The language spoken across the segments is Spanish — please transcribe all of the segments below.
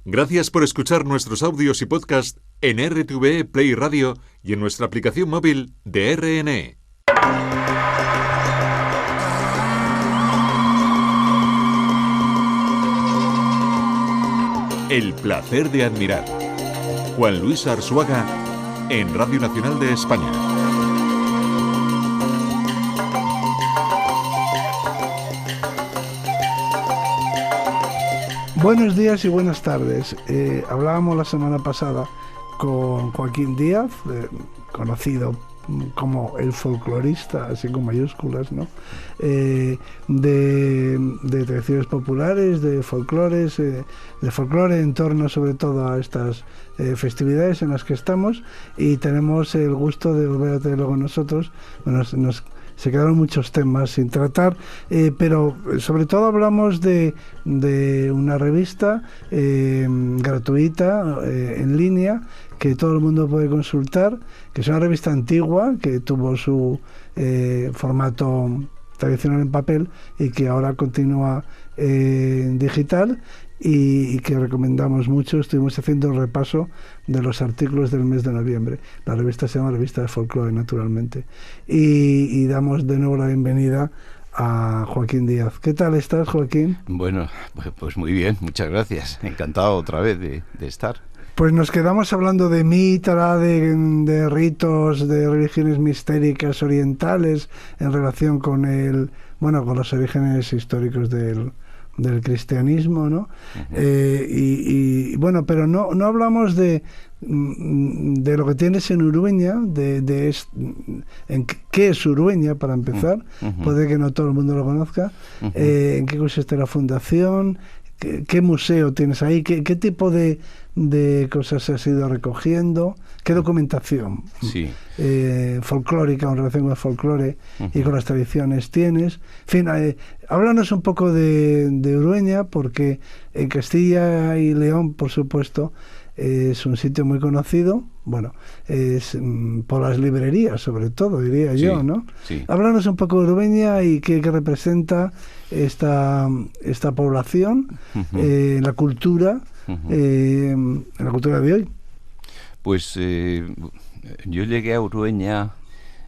Gracias por escuchar nuestros audios y podcast en RTVE Play Radio y en nuestra aplicación móvil de RNE. El placer de admirar. Juan Luis Arzuaga en Radio Nacional de España. Buenos días y buenas tardes. Hablábamos la semana pasada con Joaquín Díaz, conocido como el folclorista, así con mayúsculas, ¿no? De tradiciones populares, de folclore en torno sobre todo a estas festividades en las que estamos, y tenemos el gusto de volver a tenerlo con nosotros. Bueno, se quedaron muchos temas sin tratar, pero sobre todo hablamos de una revista gratuita, en línea, que todo el mundo puede consultar, que es una revista antigua, que tuvo su formato tradicional en papel y que ahora continúa en digital, y que recomendamos mucho. Estuvimos haciendo el repaso de los artículos del mes de noviembre. La revista se llama Revista de Folclore, naturalmente. Y damos de nuevo la bienvenida a Joaquín Díaz. ¿Qué tal estás, Joaquín? Bueno, pues muy bien, muchas gracias. Encantado otra vez de estar. Pues nos quedamos hablando de Mitra, de ritos, de religiones mistéricas orientales en relación con con los orígenes históricos del cristianismo, ¿no? Uh-huh. Bueno, pero no hablamos de lo que tienes en Urueña, en qué es Urueña, para empezar. Uh-huh. Puede que no todo el mundo lo conozca. Uh-huh. En qué consiste la fundación, qué museo tienes ahí, qué tipo de cosas has ido recogiendo, qué documentación folclórica en relación con el folclore y con las tradiciones tienes. En fin, háblanos un poco de Urueña, porque en Castilla y León, por supuesto, es un sitio muy conocido, es por las librerías, sobre todo, diría yo, ¿no? Sí. Háblanos un poco de Urueña y qué representa esta población, en la cultura, en la cultura de hoy. Pues yo llegué a Urueña.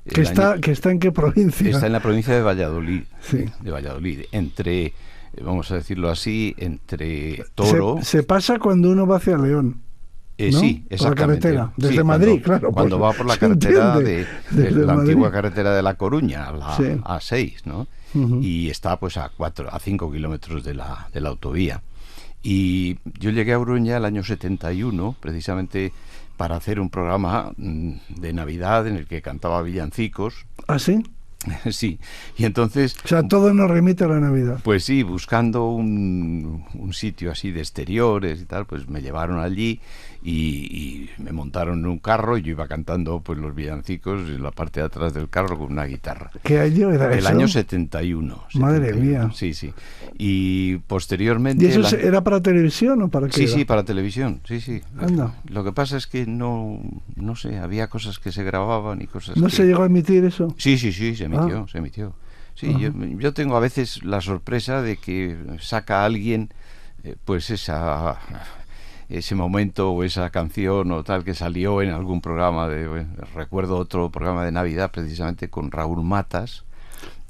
¿Que está en qué provincia? Está en la provincia de Valladolid. Sí. De Valladolid, entre, vamos a decirlo así, entre Toro. Se pasa cuando uno va hacia León. ¿No? Sí, exactamente. Por la carretera, desde Madrid, claro. Cuando va por la carretera de la antigua carretera de La Coruña, la A6, ¿no? Uh-huh. Y está pues a 5 kilómetros de la autovía. Y yo llegué a Uruña el año 71, precisamente para hacer un programa de Navidad en el que cantaba villancicos. ¿Ah, sí? Sí, y entonces... O sea, todo nos remite a la Navidad. Pues sí, buscando un sitio así de exteriores y tal, pues me llevaron allí y me montaron en un carro y yo iba cantando pues los villancicos en la parte de atrás del carro con una guitarra. ¿Qué año era eso? El año 71. Madre mía. Sí. Y posteriormente... ¿Y eso era para televisión o para qué? Sí, para televisión, sí. Anda. Lo que pasa es que no sé, había cosas que se grababan y cosas ¿No se llegó a emitir eso? Sí, se emitió. Sí, uh-huh. yo tengo a veces la sorpresa de que saca alguien pues ese momento o esa canción o tal que salió en algún programa recuerdo otro programa de Navidad precisamente con Raúl Matas,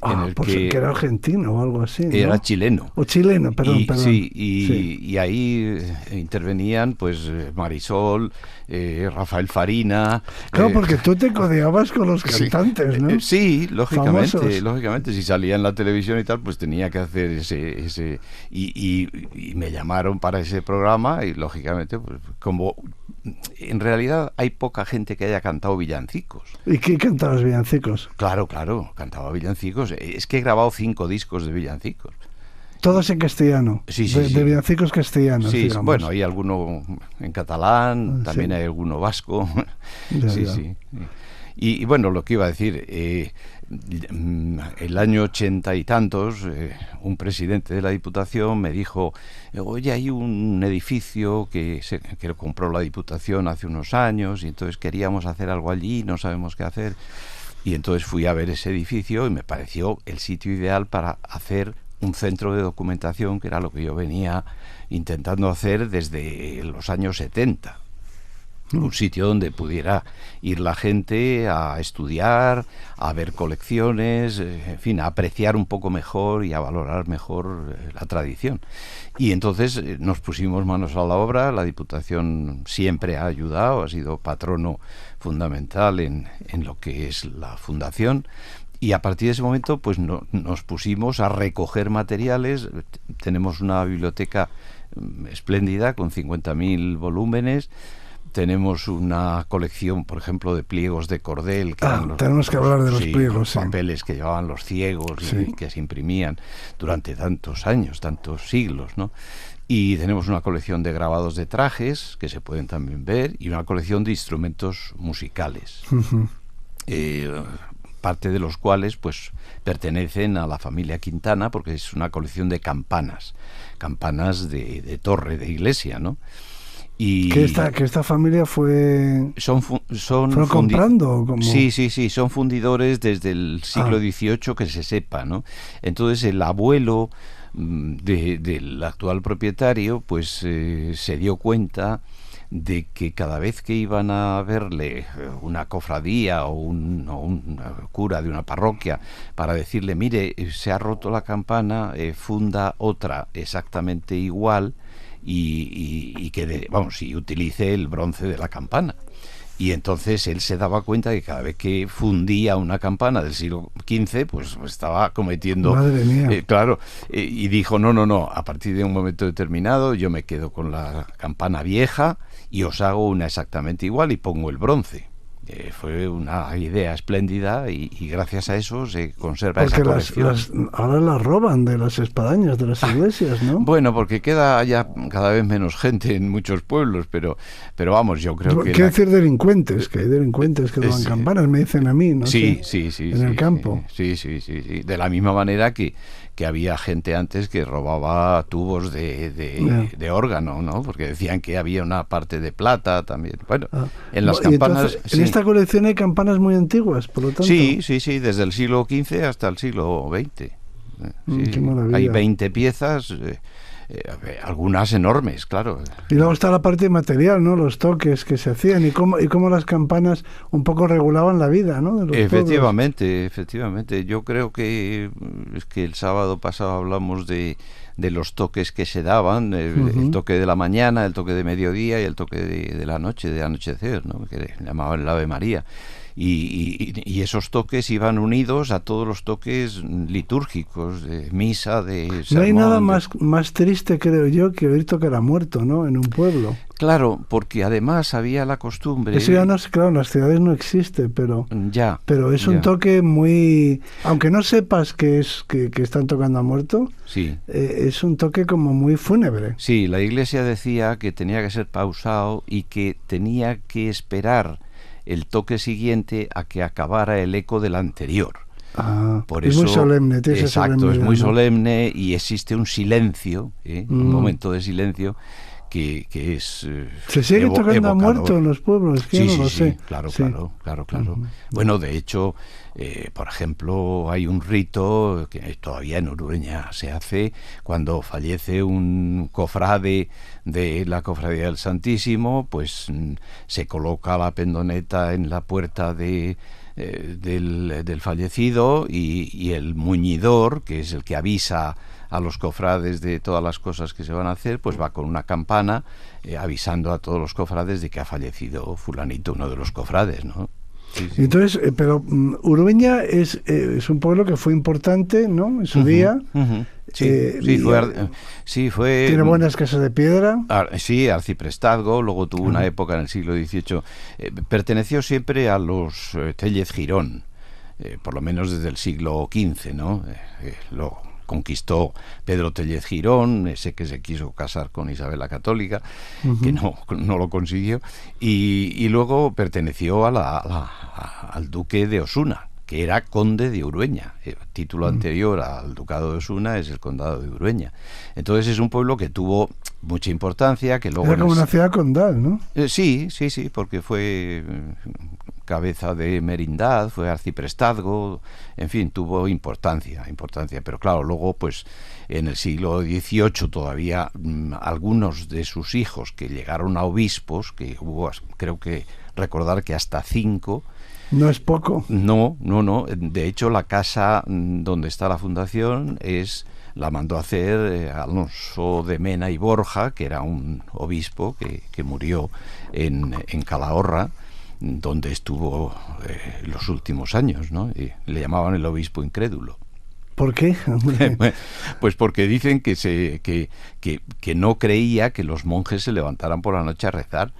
en el que era argentino o algo así, ¿no? Era chileno. O chileno, perdón. Sí, y ahí intervenían pues Marisol, Rafael Farina. Claro, porque tú te codeabas con los cantantes, ¿no? Sí, lógicamente, famosos. Lógicamente, si salía en la televisión y tal, pues tenía que hacer ese y me llamaron para ese programa y lógicamente, pues como en realidad hay poca gente que haya cantado villancicos. ¿Y qué cantabas villancicos? Claro, cantaba villancicos. Es que he grabado 5 discos de villancicos. Todos en castellano. Sí. De villancicos castellanos, sí, digamos. Bueno, hay alguno en catalán, también hay alguno vasco. Sí. Y bueno, lo que iba a decir, el año 80 y tantos, un presidente de la Diputación me dijo: oye, hay un edificio que lo compró la Diputación hace unos años y entonces queríamos hacer algo allí, no sabemos qué hacer. Y entonces fui a ver ese edificio y me pareció el sitio ideal para hacer un centro de documentación, que era lo que yo venía intentando hacer desde los años 70. Un sitio donde pudiera ir la gente a estudiar, a ver colecciones, en fin, a apreciar un poco mejor y a valorar mejor la tradición. Y entonces nos pusimos manos a la obra. La Diputación siempre ha ayudado, ha sido patrono fundamental en lo que es la fundación. Y a partir de ese momento pues nos pusimos a recoger materiales. Tenemos una biblioteca espléndida con 50.000 volúmenes. Tenemos una colección, por ejemplo, de pliegos de cordel. Que tenemos que hablar de los pliegos. Los papeles que llevaban los ciegos y que se imprimían durante tantos años, tantos siglos, ¿no? Y tenemos una colección de grabados de trajes, que se pueden también ver, y una colección de instrumentos musicales. Uh-huh. Parte de los cuales pues pertenecen a la familia Quintana, porque es una colección de campanas de torre, de iglesia, ¿no? Y que esta familia fueron comprando como... Sí, son fundidores desde el siglo XVIII, que se sepa, ¿no? Entonces el abuelo del actual propietario pues se dio cuenta de que cada vez que iban a verle una cofradía o un cura de una parroquia para decirle, mire, se ha roto la campana, funda otra exactamente igual y que y utilice el bronce de la campana. Y entonces él se daba cuenta que cada vez que fundía una campana del siglo XV, pues estaba cometiendo... Madre mía. Y dijo, no, a partir de un momento determinado yo me quedo con la campana vieja y os hago una exactamente igual y pongo el bronce. Fue una idea espléndida y gracias a eso se conserva esa colección. Ahora las roban de las espadañas de las iglesias, ¿no? Bueno, porque queda ya cada vez menos gente en muchos pueblos, pero vamos, yo creo que... Quiero decir delincuentes, que hay delincuentes que roban campanas, me dicen a mí, ¿no? Sí, en el campo. Sí. De la misma manera que había gente antes que robaba tubos de órgano, ¿no? Porque decían que había una parte de plata también. Bueno, en las campanas... Entonces, en esta colección hay campanas muy antiguas, por lo tanto... Sí, desde el siglo XV hasta el siglo XX. Qué maravilla. Hay 20 piezas... algunas enormes, claro. Y luego está la parte material, ¿no? Los toques que se hacían y cómo las campanas un poco regulaban la vida, ¿no? De los efectivamente. Yo creo que el sábado pasado hablamos de los toques que se daban, el toque de la mañana, el toque de mediodía y el toque de la noche, de anochecer, ¿no? Que le llamaban el Ave María. Y esos toques iban unidos a todos los toques litúrgicos, de misa, de sermón. No hay nada más triste, creo yo, que oír tocar a muerto, ¿no? En un pueblo. Claro, porque además había la costumbre... Eso ya no es, claro, en las ciudades no existe, pero es un toque muy... Aunque no sepas que están tocando a muerto, es un toque como muy fúnebre. Sí, la Iglesia decía que tenía que ser pausado y que tenía que esperar el toque siguiente a que acabara el eco del anterior. Por es eso, muy solemne. Exacto, es muy solemne y existe un silencio, un momento de silencio que es se sigue tocando a muerto en los pueblos, que no lo sé. Claro. Bueno, de hecho, por ejemplo, hay un rito que todavía en Urueña se hace cuando fallece un cofrade de la Cofradía del Santísimo, pues se coloca la pendoneta en la puerta del fallecido y el muñidor, que es el que avisa a los cofrades de todas las cosas que se van a hacer, pues va con una campana avisando a todos los cofrades de que ha fallecido fulanito, uno de los cofrades, ¿no? Sí. Entonces, pero Urueña es un pueblo que fue importante, ¿no? En su día. Fue. Tiene buenas casas de piedra. Sí, arciprestazgo. Luego tuvo una época en el siglo XVIII. Perteneció siempre a los Tellez Girón, por lo menos desde el siglo XV, ¿no? Lo conquistó Pedro Tellez Girón, ese que se quiso casar con Isabel la Católica, que no lo consiguió, y luego perteneció al duque de Osuna, que era conde de Urueña. El título anterior al ducado de Osuna es el condado de Urueña. Entonces es un pueblo que tuvo mucha importancia, que luego... Era como una ciudad condal, ¿no? Sí, porque fue cabeza de merindad, fue arciprestazgo, en fin, tuvo importancia, pero claro, luego pues en el siglo XVIII todavía algunos de sus hijos que llegaron a obispos, que hubo, creo que recordar que hasta 5. No es poco. No, de hecho la casa donde está la fundación la mandó a hacer Alonso de Mena y Borja, que era un obispo que murió en Calahorra, donde estuvo los últimos años, ¿no? Y le llamaban el obispo incrédulo. ¿Por qué? Pues porque dicen que no creía que los monjes se levantaran por la noche a rezar.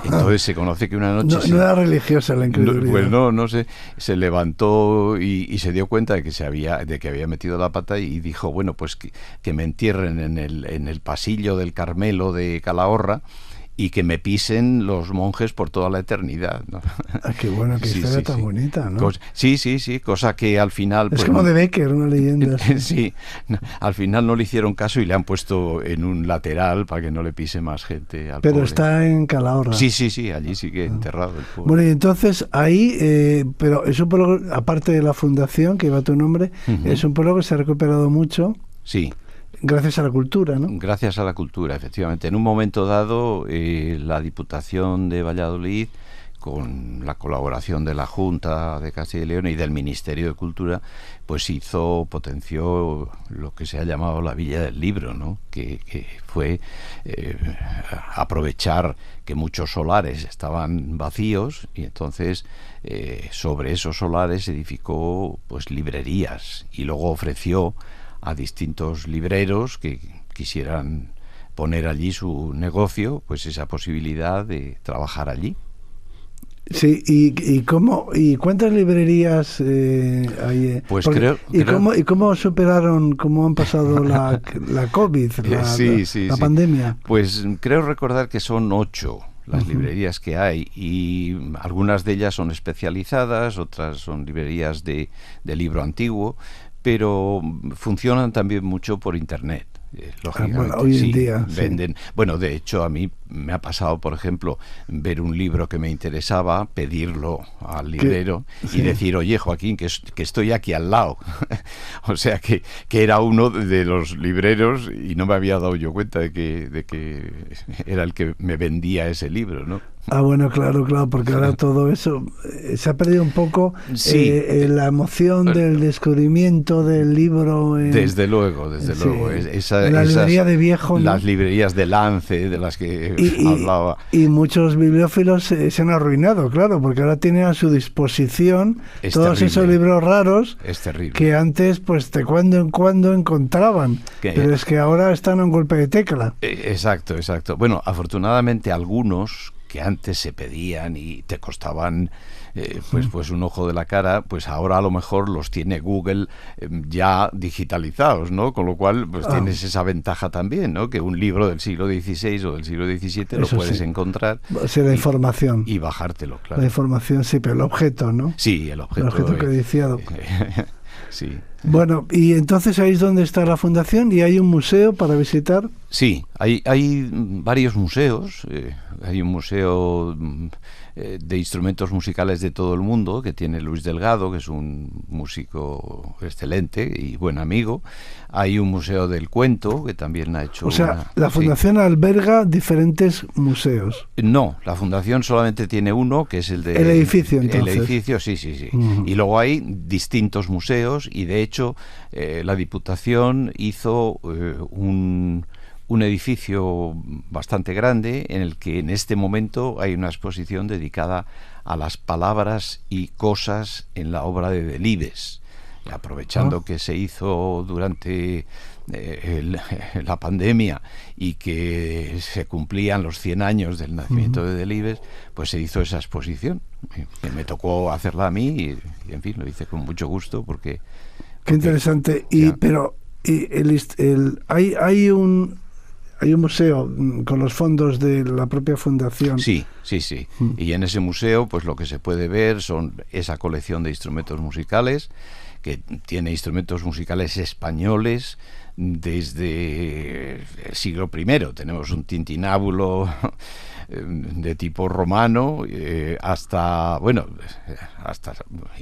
Entonces se conoce que una noche... No era religiosa la incredulidad. Pues no sé, se levantó y se dio cuenta de que había metido la pata y dijo, bueno, pues que me entierren en el pasillo del Carmelo de Calahorra y que me pisen los monjes por toda la eternidad, ¿no? Qué bueno, qué historia tan bonita, ¿no? Sí, cosa que al final... Es pues, como de Becker, una leyenda. Sí, al final no le hicieron caso y le han puesto en un lateral para que no le pise más gente al Pero pobre. Está en Calahorra. Sí, allí sigue enterrado el pobre. Bueno, y entonces ahí, pero es un pueblo, aparte de la fundación, que lleva tu nombre, es un pueblo que se ha recuperado mucho. Sí. Gracias a la cultura, ¿no? Gracias a la cultura, efectivamente. En un momento dado, la Diputación de Valladolid, con la colaboración de la Junta de Castilla y León y del Ministerio de Cultura, pues potenció lo que se ha llamado la Villa del Libro, ¿no? Que fue aprovechar que muchos solares estaban vacíos y entonces sobre esos solares edificó pues librerías y luego ofreció a distintos libreros que quisieran poner allí su negocio, pues esa posibilidad de trabajar allí. Sí, ¿y cuántas librerías hay? Pues porque, creo... ¿Cómo superaron, cómo han pasado la COVID, la pandemia? Pues creo recordar que son 8 las librerías que hay y algunas de ellas son especializadas, otras son librerías de libro antiguo, pero funcionan también mucho por internet. Lógicamente, hoy en día venden. Sí. Bueno, de hecho a mí me ha pasado, por ejemplo, ver un libro que me interesaba, pedirlo al librero y decir, oye, Joaquín, que estoy aquí al lado. O sea que era uno de los libreros y no me había dado yo cuenta de que era el que me vendía ese libro, ¿no? Bueno, claro, porque ahora todo eso se ha perdido un poco. La emoción del descubrimiento del libro. Desde luego. La librería de viejo, ¿no? Las librerías de Lance, de las que hablaba. Y muchos bibliófilos se han arruinado, claro, porque ahora tienen a su disposición todos esos libros raros que antes, pues de cuando en cuando encontraban. Pero es que ahora están a un golpe de tecla. Exacto. Bueno, afortunadamente algunos que antes se pedían y te costaban pues un ojo de la cara, pues ahora a lo mejor los tiene Google ya digitalizados, ¿no? Con lo cual pues tienes esa ventaja también, ¿no? Que un libro del siglo XVI o del siglo XVII lo puedes encontrar. Sí, la información. Y bajártelo, claro. La información, sí, pero el objeto, ¿no? Sí, el objeto. El objeto codiciado. Sí. Bueno, y entonces ahí es donde está la fundación y hay un museo para visitar. Sí, hay varios museos. Hay un museo de instrumentos musicales de todo el mundo que tiene Luis Delgado, que es un músico excelente y buen amigo. Hay un museo del cuento que también ha hecho... O sea, la fundación alberga diferentes museos. No, la fundación solamente tiene uno, que es el de... El edificio, entonces. El edificio, sí. Y luego hay distintos museos y de hecho la Diputación hizo un edificio bastante grande en el que en este momento hay una exposición dedicada a las palabras y cosas en la obra de Delibes, aprovechando que se hizo durante la pandemia y que se cumplían los 100 años del nacimiento de Delibes, pues se hizo esa exposición. Me tocó hacerla a mí y en fin, lo hice con mucho gusto porque... Qué interesante. Hay un museo con los fondos de la propia fundación. Sí. Y en ese museo, pues lo que se puede ver son esa colección de instrumentos musicales, que tiene instrumentos musicales españoles desde el siglo I. Tenemos un tintinábulo de tipo romano, hasta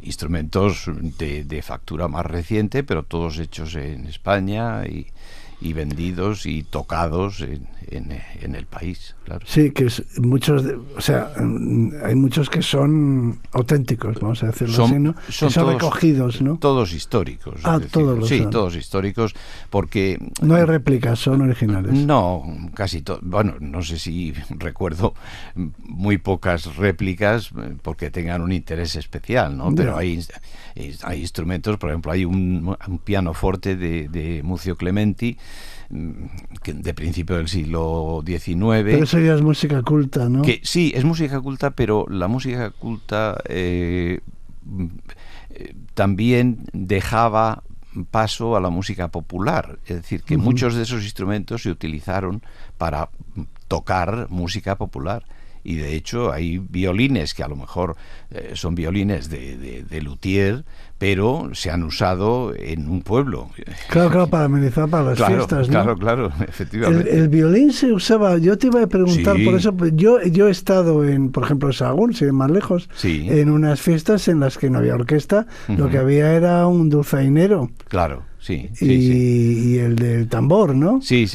instrumentos de factura más reciente, pero todos hechos en España y vendidos y tocados en el país, claro. Sí, que hay muchos que son auténticos, vamos a decirlo así, ¿no? Son todos recogidos, ¿no? Todos históricos. Todos históricos, porque... No hay réplicas, son originales. No, casi todos. Bueno, no sé si recuerdo muy pocas réplicas porque tengan un interés especial, ¿no? Pero hay instrumentos, por ejemplo, hay un pianoforte de Muzio Clementi, de principio del siglo XIX. Pero eso ya es música culta, ¿no? Que sí, es música culta, pero la música culta también dejaba paso a la música popular. Es decir, que muchos de esos instrumentos se utilizaron para tocar música popular. Y de hecho hay violines que a lo mejor son violines de luthier, pero se han usado en un pueblo. Claro, para amenizar para las fiestas, ¿no? Claro, efectivamente. El violín se usaba, yo te iba a preguntar, por eso, yo he estado por ejemplo, en Sahagún, sin ir más lejos, en unas fiestas en las que no había orquesta, lo que había era un dulzainero. Claro. Sí. Y el del tambor, ¿no? Sí.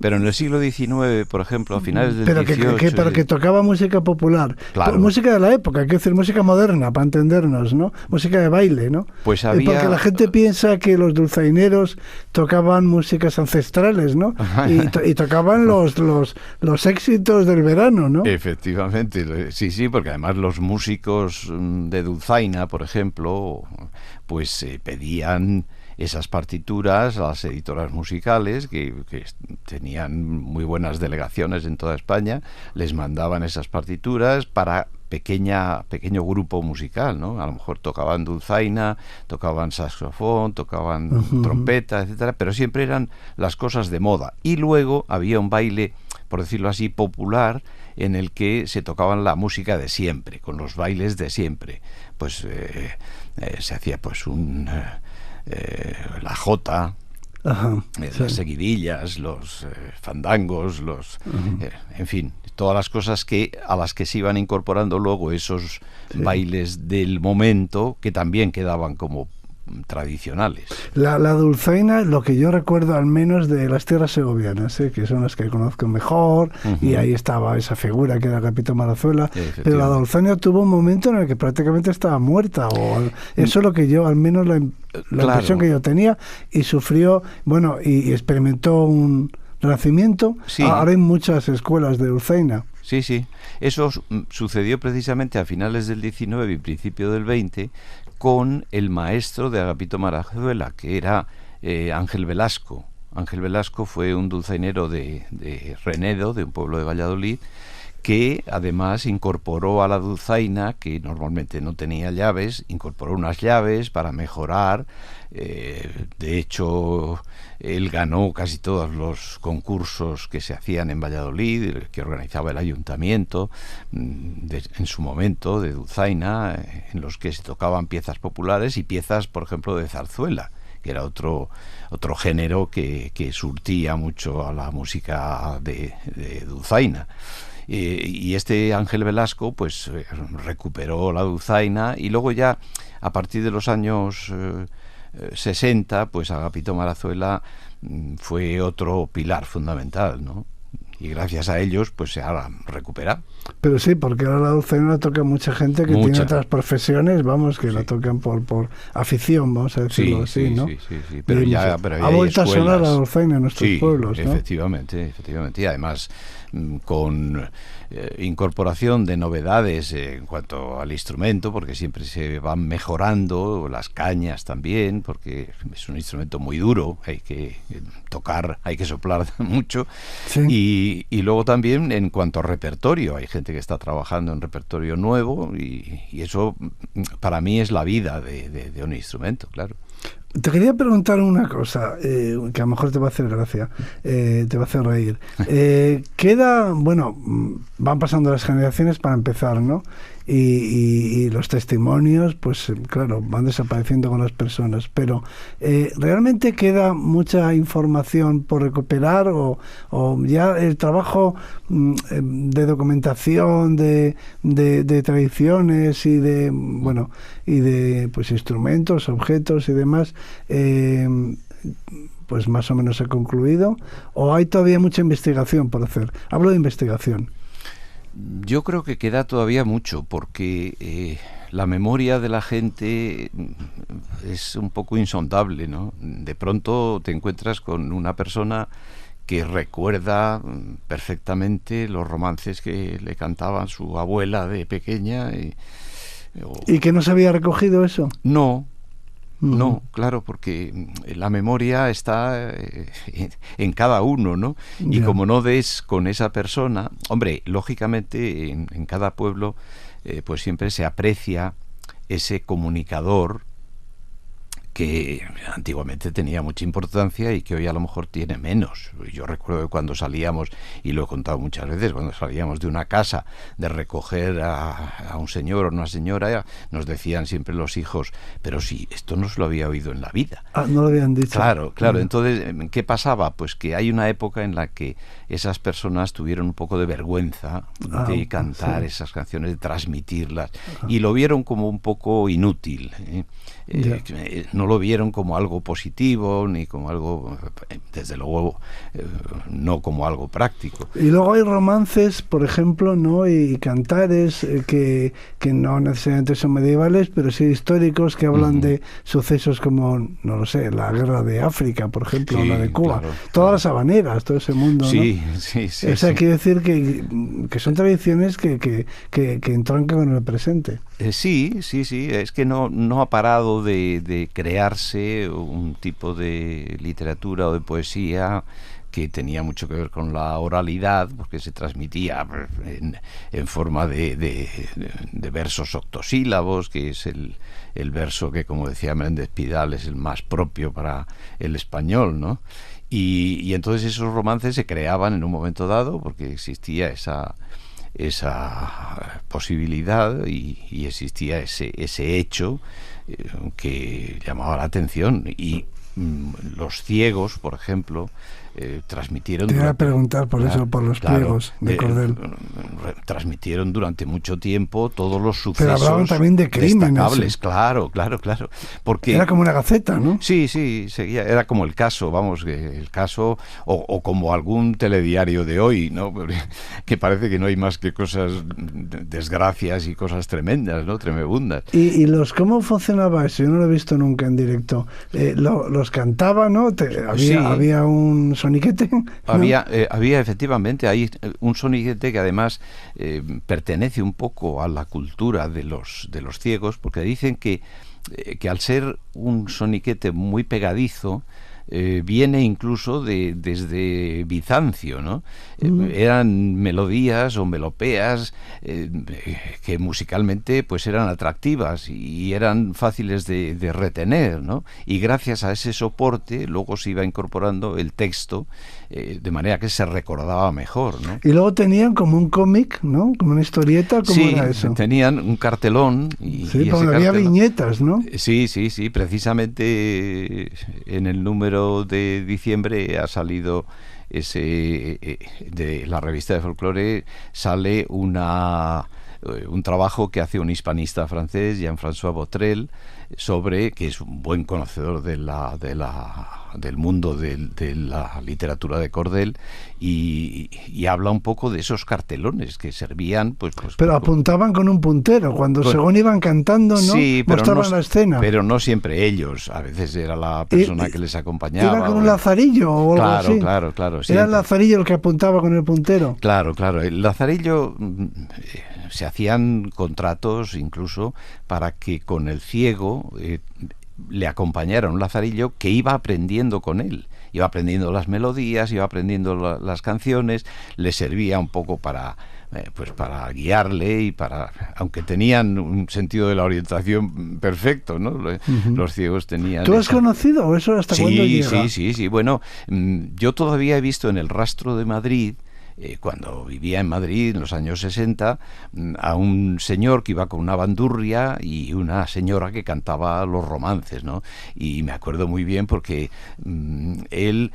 Pero en el siglo XIX, por ejemplo, a finales del XVIII... Pero que tocaba música popular. Claro. Música de la época, hay que decir música moderna, para entendernos, ¿no? Música de baile, ¿no? Pues había... Porque la gente piensa que los dulzaineros tocaban músicas ancestrales, ¿no? Y tocaban los éxitos del verano, ¿no? Efectivamente, sí, porque además los músicos de dulzaina, por ejemplo, pues pedían esas partituras a las editoras musicales que tenían muy buenas delegaciones en toda España, les mandaban esas partituras para pequeño grupo musical, ¿no? A lo mejor tocaban dulzaina, tocaban saxofón, tocaban trompeta, etcétera, pero siempre eran las cosas de moda. Y luego había un baile, por decirlo así, popular, en el que se tocaban la música de siempre, con los bailes de siempre. Pues se hacía pues la jota, las seguidillas, los fandangos, en fin, todas las cosas a las que se iban incorporando luego esos bailes del momento, que también quedaban como tradicionales. La dulzaina, lo que yo recuerdo al menos de las tierras segovianas, que son las que conozco mejor, y ahí estaba esa figura que era Agapito Marazuela, pero la dulzaina tuvo un momento en el que prácticamente estaba muerta, o eso es lo que yo, al menos la impresión que yo tenía, y sufrió, y experimentó un renacimiento. Ahora hay muchas escuelas de dulzaina. Sí, eso sucedió precisamente a finales del XIX y principio del XX, con el maestro de Agapito Marazuela, que era Ángel Velasco. Ángel Velasco fue un dulzainero de Renedo, de un pueblo de Valladolid, que además incorporó a la dulzaina, que normalmente no tenía llaves, incorporó unas llaves para mejorar. De hecho, él ganó casi todos los concursos que se hacían en Valladolid, que organizaba el ayuntamiento en su momento, de dulzaina, en los que se tocaban piezas populares y piezas, por ejemplo, de zarzuela, que era otro género que surtía mucho a la música de dulzaina. Y este Ángel Velasco pues recuperó la dulzaina, y luego ya a partir de los años 60 pues Agapito Marazuela fue otro pilar fundamental, ¿no? Y gracias a ellos pues se ha recuperado. Pero sí, porque ahora la dulzaina la toca mucha gente que tiene otras profesiones, que la tocan por afición, vamos a decirlo así, ¿no? Sí. Pero ha vuelto a sonar la dulzaina en nuestros pueblos, ¿no? Efectivamente. Y además con incorporación de novedades en cuanto al instrumento, porque siempre se van mejorando las cañas también, porque es un instrumento muy duro, hay que tocar, hay que soplar mucho. Y luego también en cuanto a repertorio, hay gente que está trabajando en repertorio nuevo, y eso para mí es la vida de un instrumento, claro. Te quería preguntar una cosa, que a lo mejor te va a hacer gracia, te va a hacer reír. Queda, van pasando las generaciones para empezar, ¿no? Y los testimonios, pues claro, van desapareciendo con las personas. Pero ¿realmente queda mucha información por recuperar o ya el trabajo de documentación de tradiciones y de, bueno, y de pues instrumentos, objetos y demás, pues más o menos ha concluido, o hay todavía mucha investigación por hacer? Hablo de investigación. Yo creo que queda todavía mucho, porque la memoria de la gente es un poco insondable, ¿no? De pronto te encuentras con una persona que recuerda perfectamente los romances que le cantaba su abuela de pequeña. ¿Y que no se había recogido eso? No. No, claro, porque la memoria está en cada uno, ¿no? Y como no des con esa persona, hombre, lógicamente en cada pueblo pues siempre se aprecia ese comunicador que antiguamente tenía mucha importancia y que hoy a lo mejor tiene menos. Yo recuerdo que cuando salíamos, y lo he contado muchas veces, cuando salíamos de una casa de recoger a un señor o una señora, nos decían siempre los hijos, pero si esto no se lo había oído en la vida. Ah, no lo habían dicho. Claro. Entonces, ¿qué pasaba? Pues que hay una época en la que esas personas tuvieron un poco de vergüenza de cantar esas canciones, de transmitirlas, y lo vieron como un poco inútil, no lo vieron como algo positivo, ni como algo, desde luego, no como algo práctico. Y luego hay romances, por ejemplo, ¿no? Y cantares que no necesariamente son medievales, pero sí históricos, que hablan de sucesos como, no lo sé, la guerra de África, por ejemplo, o la de Cuba. Claro, todas las habaneras, todo ese mundo, ¿no? Sí. Esa quiere decir que son tradiciones que entroncan con el presente. Sí, es que no ha parado de crearse un tipo de literatura o de poesía que tenía mucho que ver con la oralidad, porque se transmitía en forma de versos octosílabos, que es el verso que, como decía Menéndez Pidal, es el más propio para el español, ¿no? Y entonces esos romances se creaban en un momento dado porque existía esa posibilidad y existía ese hecho que llamaba la atención. Y los ciegos, por ejemplo, transmitieron... Te iba a preguntar por eso, por los pliegos de cordel. Transmitieron durante mucho tiempo todos los sucesos. Pero hablaban también de crímenes. Destacables, claro. Porque era como una gaceta, ¿no? Sí, seguía, era como el caso, o como algún telediario de hoy, ¿no? Que parece que no hay más que cosas, desgracias y cosas tremendas, ¿no? Tremebundas. ¿Y ¿cómo funcionaba eso? Yo no lo he visto nunca en directo. Los cantaba, ¿no? Había un soniquete, ¿no? Había efectivamente hay un soniquete que además pertenece un poco a la cultura de los ciegos, porque dicen que al ser un soniquete muy pegadizo, viene incluso desde Bizancio, ¿no? Eran melodías o melopeas que musicalmente pues eran atractivas y eran fáciles de retener, ¿no? Y gracias a ese soporte luego se iba incorporando el texto de manera que se recordaba mejor, ¿no? Y luego tenían como un cómic, ¿no? Como una historieta, ¿cómo era eso? Tenían un cartelón porque había viñetas, ¿no? Sí, precisamente en el número de diciembre ha salido de la revista de folclore, sale un trabajo que hace un hispanista francés, Jean-François Botrel, que es un buen conocedor del mundo de la literatura de cordel, y habla un poco de esos cartelones que servían pero apuntaban con un puntero según iban cantando, ¿no? Sí, mostraban la escena, pero no siempre ellos, a veces era la persona que les acompañaba. Era con un lazarillo o algo así. Claro. Era el lazarillo el que apuntaba con el puntero. Claro, el lazarillo, se hacían contratos incluso para que con el ciego le acompañara un lazarillo que iba aprendiendo con él, iba aprendiendo las melodías, iba aprendiendo las canciones, le servía un poco para guiarle y aunque tenían un sentido de la orientación perfecto, ¿no? Los ciegos tenían... ¿Tú has conocido eso hasta cuándo llega? Sí, bueno, yo todavía he visto en el Rastro de Madrid cuando vivía en Madrid en los años 60, a un señor que iba con una bandurria y una señora que cantaba los romances, ¿no? Y me acuerdo muy bien porque él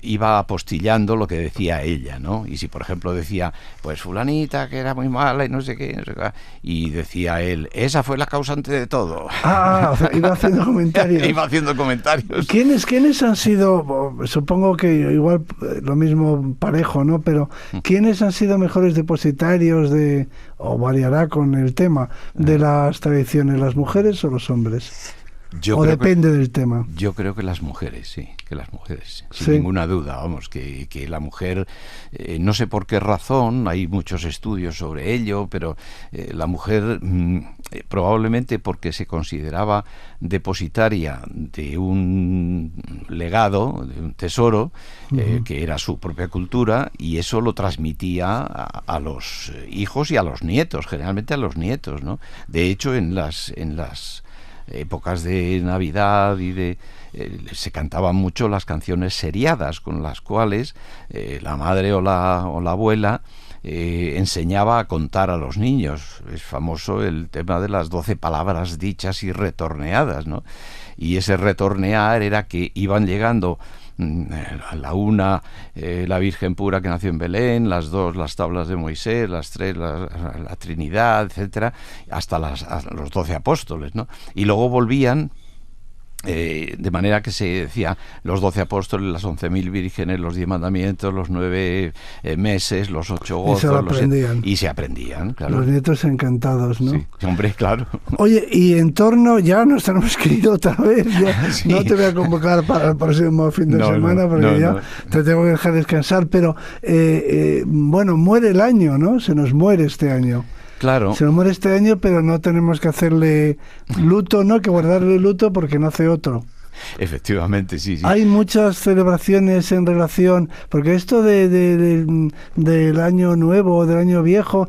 iba apostillando lo que decía ella, ¿no? Y si por ejemplo decía, pues fulanita que era muy mala y no sé qué, no sé qué, y decía él, esa fue la causante de todo. O sea, iba haciendo comentarios. Iba haciendo comentarios. ¿Quiénes han sido, supongo que igual lo mismo parejo, ¿no? Pero ¿quiénes han sido mejores depositarios o variará con el tema, de las tradiciones, las mujeres o los hombres? ¿O depende del tema? Yo creo que las mujeres, sí, sin ninguna duda, vamos, que la mujer, no sé por qué razón, hay muchos estudios sobre ello, pero la mujer, probablemente porque se consideraba depositaria de un legado, de un tesoro, que era su propia cultura, y eso lo transmitía a los hijos y a los nietos, generalmente a los nietos, ¿no? De hecho, en las épocas de Navidad y se cantaban mucho las canciones seriadas, con las cuales la madre o la abuela enseñaba a contar a los niños. Es famoso el tema de las 12 palabras dichas y retorneadas, ¿no? Y ese retornear era que iban llegando a la una la Virgen pura que nació en Belén, las dos las tablas de Moisés, las tres la Trinidad, etcétera, hasta los 12 apóstoles, ¿no? Y luego volvían, de manera que se decía los 12 apóstoles, las 11.000 vírgenes, los 10 mandamientos, los 9 meses, los 8 gozos, y se aprendían, claro. Los nietos encantados, ¿no? Sí, hombre, claro. Oye, y en torno, ya nos tenemos que ir otra vez, sí. No te voy a convocar para el próximo fin de semana, porque te tengo que dejar descansar, pero bueno, muere el año, ¿no? Se nos muere este año. Claro. Se nos muere este año, pero no tenemos que hacerle luto, ¿no? Que guardarle luto porque nace otro. Efectivamente, sí. Hay muchas celebraciones en relación, porque esto del año nuevo, del año viejo,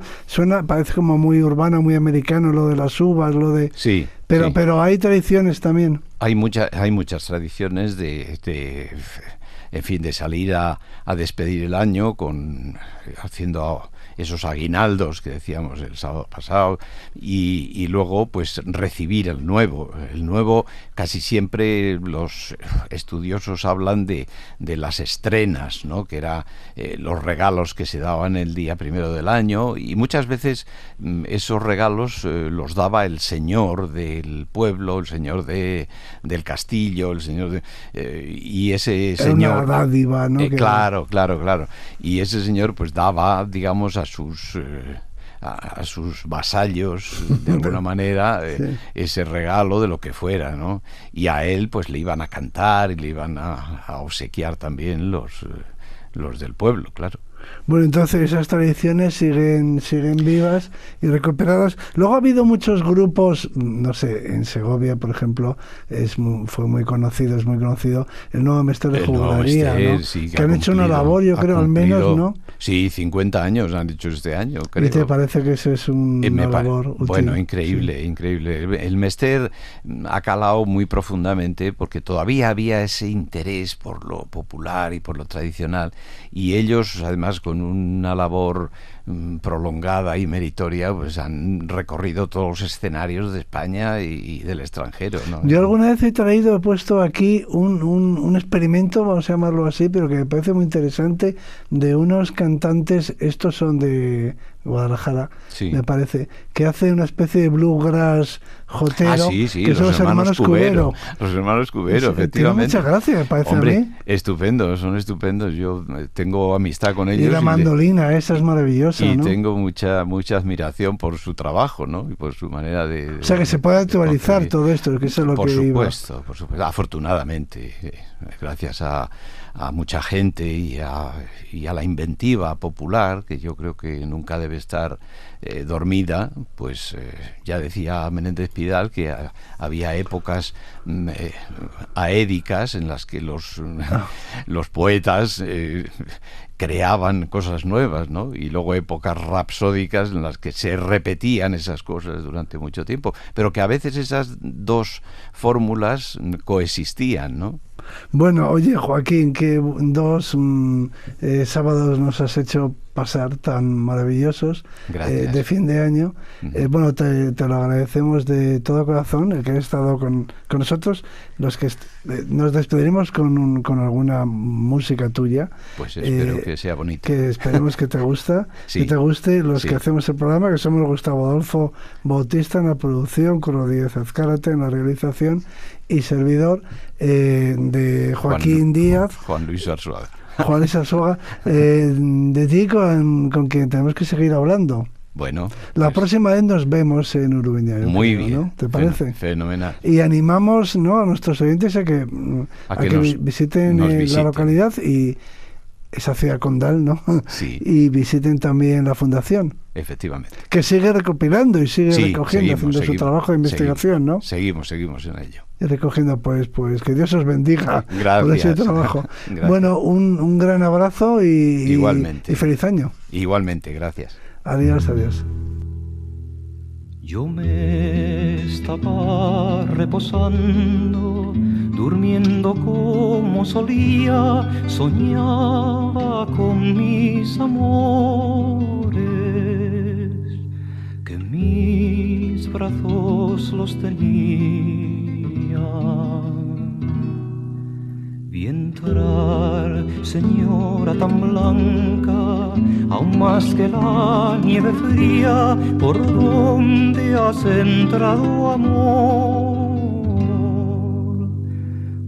parece como muy urbano, muy americano, lo de las uvas, lo de... Sí. Pero hay tradiciones también. Hay muchas tradiciones de salir a despedir el año haciendo esos aguinaldos que decíamos el sábado pasado, y luego pues recibir el nuevo. El nuevo, casi siempre los estudiosos hablan de las estrenas, ¿no? Que era los regalos que se daban el día primero del año, y muchas veces esos regalos los daba el señor del pueblo, el señor del castillo, el señor y ese era señor... una dádiva, ¿no? Claro. Y ese señor pues daba, digamos, a sus vasallos, de alguna manera, ese regalo de lo que fuera, ¿no? Y a él pues le iban a cantar y le iban a obsequiar también los del pueblo, claro. Bueno, entonces esas tradiciones siguen vivas y recuperadas. Luego ha habido muchos grupos, no sé, en Segovia, por ejemplo, es muy conocido el Nuevo Mester de Jugularía, ¿no? Sí, que han hecho una labor, yo creo, al menos, ¿no? Sí, 50 años han hecho este año, creo. ¿Y te parece que eso es una labor útil? Bueno, increíble. El Mester ha calado muy profundamente porque todavía había ese interés por lo popular y por lo tradicional, y ellos, además, con una labor prolongada y meritoria, pues han recorrido todos los escenarios de España y del extranjero, ¿no? Yo alguna vez he puesto aquí un experimento, vamos a llamarlo así, pero que me parece muy interesante, de unos cantantes, estos son de Guadalajara, sí, me parece, que hacen una especie de bluegrass jotero, que son los hermanos Cubero. Los hermanos Cubero, efectivamente. Tiene mucha gracia, me parece. Hombre, a mí. Son estupendos. Yo tengo amistad con ellos. Y la mandolina, esa es maravillosa, y ¿no? Tengo mucha admiración por su trabajo, ¿no? Y por su manera de... O sea, que se puede actualizar todo esto, que eso es lo por que supuesto, por supuesto. Afortunadamente, gracias a mucha gente y a la inventiva popular, que yo creo que nunca debe estar dormida, pues ya decía Menéndez Pidal que había épocas aédicas en las que los poetas creaban cosas nuevas, ¿no? Y luego épocas rapsódicas en las que se repetían esas cosas durante mucho tiempo, pero que a veces esas dos fórmulas coexistían, ¿no? Bueno, oye, Joaquín, que 2 sábados nos has hecho pasar tan maravillosos de fin de año. Bueno, te lo agradecemos de todo corazón, el que has estado con nosotros. Los que nos despediremos con alguna música tuya. Pues espero que sea bonita. Que esperemos que te gusta, sí, que te guste. Los que hacemos el programa, que somos Gustavo Adolfo Bautista en la producción, Curro Díaz Azcárate en la realización y servidor de Joaquín Díaz. Juan Luis Arzuaga. Juan Luis Arzuaga, de ti con quien tenemos que seguir hablando. Bueno. La próxima vez nos vemos en Uruguay. Muy bien. ¿No? ¿Te parece? Fenomenal. Y animamos, ¿no?, a nuestros oyentes a que visiten la localidad y esa ciudad condal, ¿no? Sí. Y visiten también la fundación. Efectivamente. Que sigue recopilando y sigue recogiendo, haciendo su trabajo de investigación, ¿no? Seguimos en ello. Y recogiendo, pues que Dios os bendiga. Gracias. Por ese trabajo. Bueno, un gran abrazo igualmente. Y feliz año. Igualmente, gracias. Adiós. Yo me estaba reposando, durmiendo como solía, soñaba con mis amores, que en mis brazos los tenía. Vi entrar, señora tan blanca, aún más que la nieve fría, por donde has entrado, amor,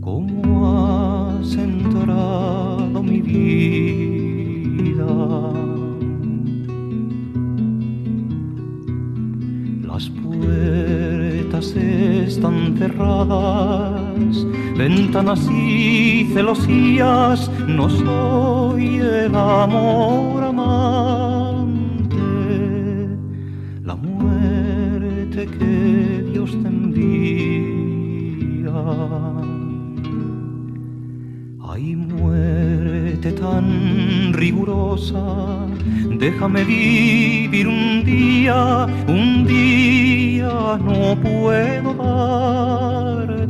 cómo has entrado, mi vida. Las puertas están cerradas, ventanas y celosías, no soy el amor amante, la muerte que Dios te envía. Ay, muerte tan rigurosa, déjame vivir un día no puedo darte,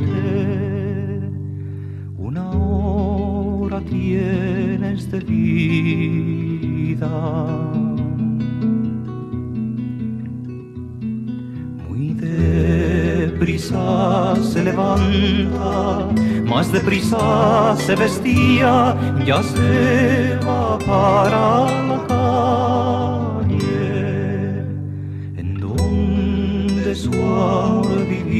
una hora tienes de vida. Muy deprisa se levanta, más deprisa se vestía, ya se va para la calle, en donde su amor vivía.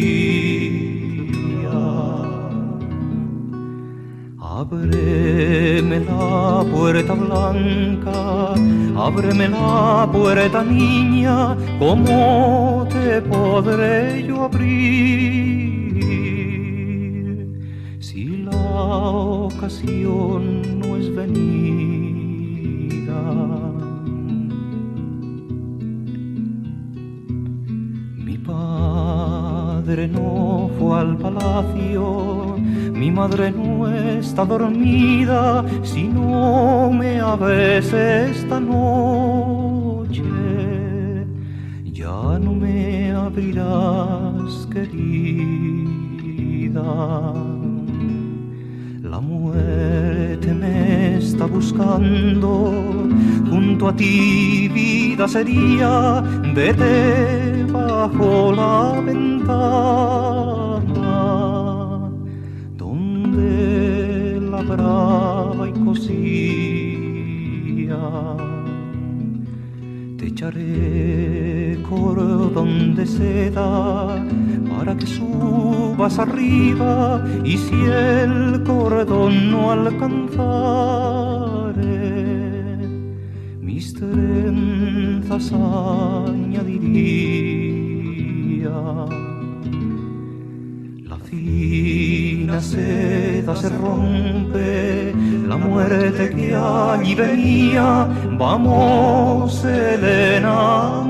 Ábreme la puerta blanca, ábreme la puerta niña, ¿cómo te podré yo abrir si la ocasión no es venida? Mi padre no fue al palacio, mi madre no está dormida, si no me abres esta noche, ya no me abrirás, querida. La muerte me está buscando, junto a ti vida sería, vete bajo la ventana, donde labraba y cosía. Te echaré cordón de seda para que subas arriba, y si el cordón no alcanzare, mis trenzas añadiría. La fina seda se rompe, la muerte que allí venía, vamos el enamorado,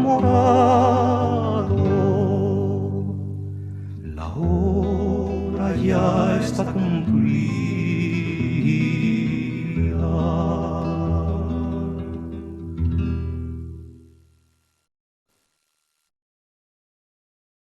la hora ya está cumplida.